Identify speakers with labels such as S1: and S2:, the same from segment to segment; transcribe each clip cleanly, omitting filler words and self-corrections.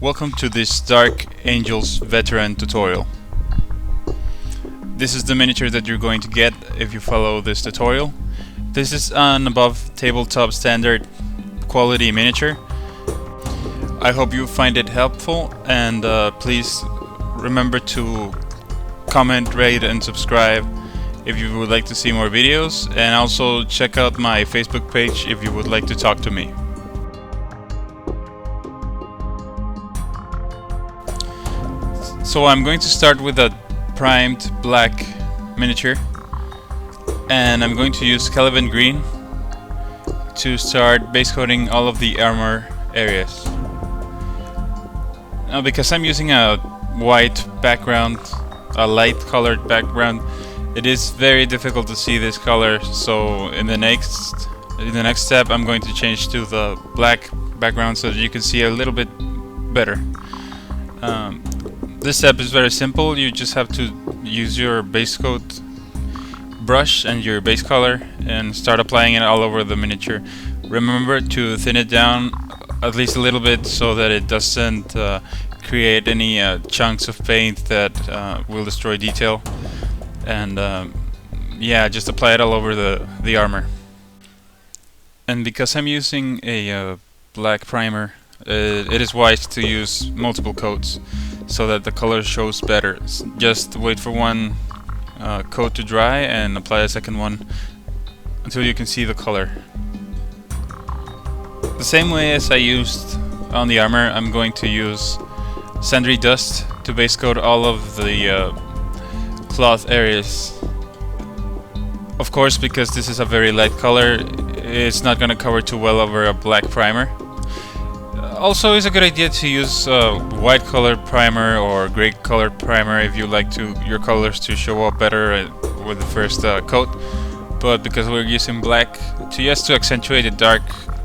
S1: Welcome to this Dark Angels veteran tutorial. This is the miniature that you're going to get if you follow this tutorial. This is an above tabletop standard quality miniature. I hope you find it helpful, and please remember to comment, rate and subscribe if you would like to see more videos, and also check out my Facebook page if you would like to talk to me. So I'm going to start with a primed black miniature, and I'm going to use Caliban green to start base coating all of the armor areas. Now, because I'm using a white background, a light colored background, it is very difficult to see this color, so in the next step I'm going to change to the black background so that you can see a little bit better. This step is very simple. You just have to use your base coat brush and your base color and start applying it all over the miniature. Remember to thin it down at least a little bit so that it doesn't create any chunks of paint that will destroy detail. And yeah, just apply it all over the armor. And because I'm using a black primer, it is wise to use multiple coats so that the color shows better. Just wait for one coat to dry and apply a second one until you can see the color. The same way as I used on the armor, I'm going to use Zandri dust to base coat all of the cloth areas. Of course, because this is a very light color, it's not going to cover too well over a black primer. Also, it's a good idea to use white colored primer or gray colored primer if you like your colors to show up better with the first coat. But because we're using black to accentuate the dark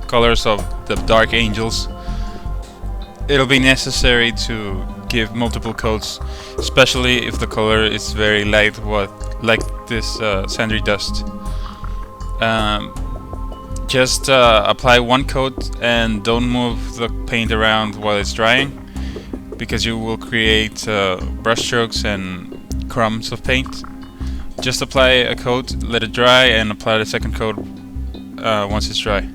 S1: colors of the Dark Angels, it'll be necessary to give multiple coats, especially if the color is very light, like this Zandri dust. Just apply one coat and don't move the paint around while it's drying, because you will create brush strokes and crumbs of paint. Just apply a coat, let it dry, and apply the second coat once it's dry.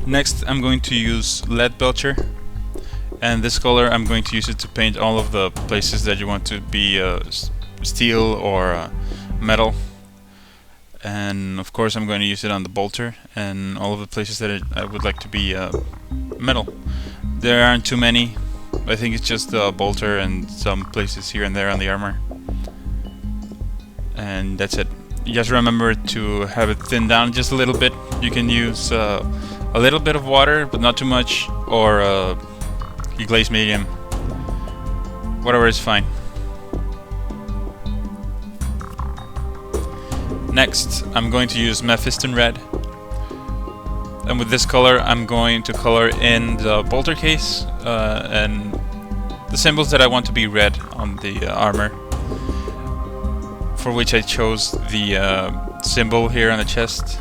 S1: Next, I'm going to use Leadbelcher, and this color I'm going to use it to paint all of the places that you want to be steel or metal. And of course I'm going to use it on the bolter and all of the places that I would like to be metal. There aren't too many. I think it's just the bolter and some places here and there on the armor. And that's it. Just remember to have it thinned down just a little bit. You can use a little bit of water, but not too much, or you glaze medium. Whatever is fine. Next, I'm going to use Mephiston Red, and with this color I'm going to color in the bolter case and the symbols that I want to be red on the armor, for which I chose the symbol here on the chest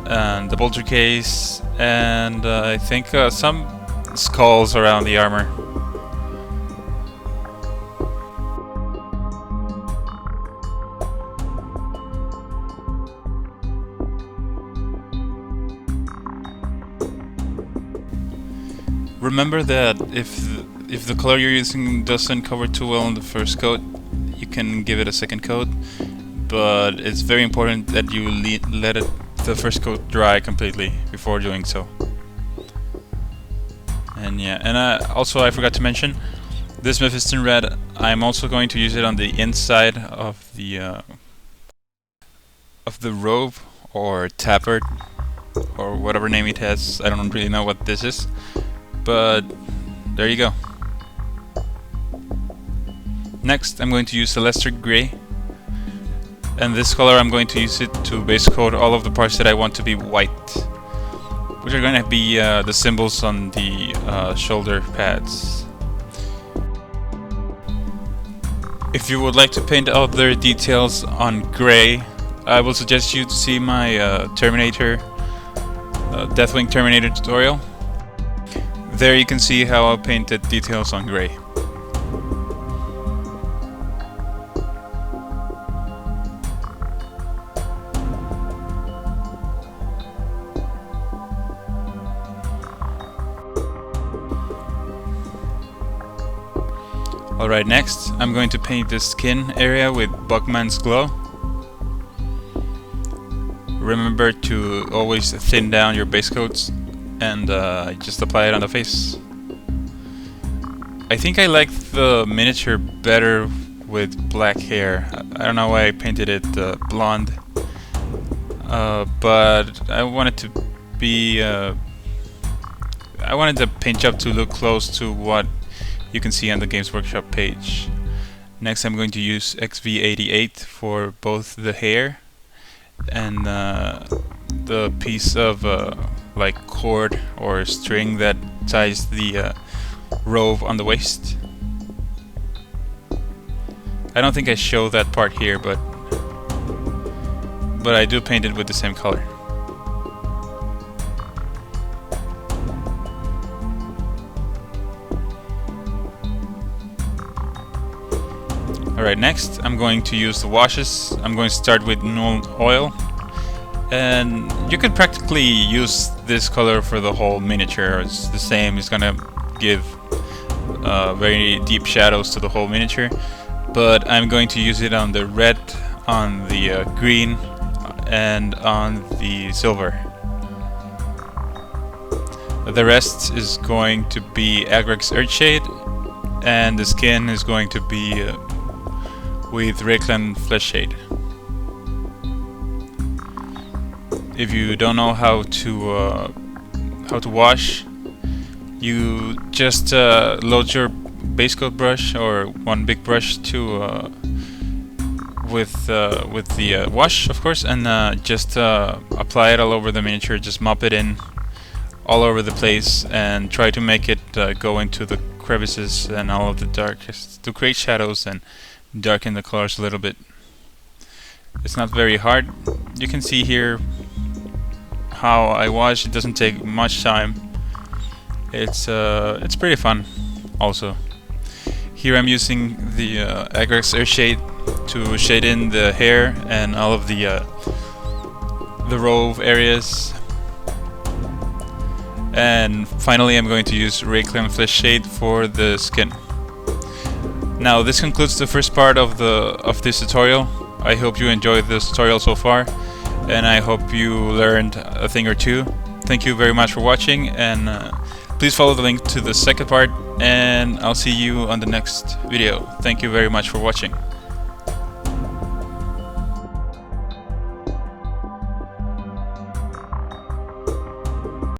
S1: and the bolter case, and I think some skulls around the armor. Remember that if the color you're using doesn't cover too well in the first coat, you can give it a second coat, but it's very important that you let the first coat dry completely before doing so. And yeah, and also I forgot to mention, this Mephiston Red, I'm also going to use it on the inside of the robe or tabard or whatever name it has. I don't really know what this is. But there you go. Next, I'm going to use Celestra Grey, and this color I'm going to use it to base coat all of the parts that I want to be white, which are going to be the symbols on the shoulder pads. If you would like to paint other details on grey, I will suggest you to see my Deathwing Terminator tutorial. There you can see how I painted details on grey. Alright, next I'm going to paint the skin area with Bugman's Glow. Remember to always thin down your base coats and just apply it on the face. I think I like the miniature better with black hair. I don't know why I painted it blonde, but I wanted to be I wanted the paint job to look close to what you can see on the Games Workshop page. Next I'm going to use XV88 for both the hair and the piece of like cord or string that ties the robe on the waist. I don't think I show that part here, but I do paint it with the same color. Alright, next I'm going to use the washes. I'm going to start with Nuln Oil, and you can practically use this color for the whole miniature. It's the same, it's gonna give very deep shadows to the whole miniature, but I'm going to use it on the red, on the green, and on the silver. The rest is going to be Agrax earthshade, and the skin is going to be with Reikland Fleshshade. If you don't know how to wash, you just load your base coat brush or one big brush to with the wash, of course, and just apply it all over the miniature. Just mop it in all over the place and try to make it go into the crevices and all of the darkest to create shadows and darken the colors a little bit. It's not very hard. You can see here how I wash. It doesn't take much time. It's pretty fun also. Here I'm using the Agrax earthshade to shade in the hair and all of the robe areas. And finally I'm going to use Reikland Fleshshade for the skin. Now this concludes the first part of this tutorial. I hope you enjoyed this tutorial so far, and I hope you learned a thing or two. Thank you very much for watching, and please follow the link to the second part, and I'll see you on the next video. Thank you very much for watching.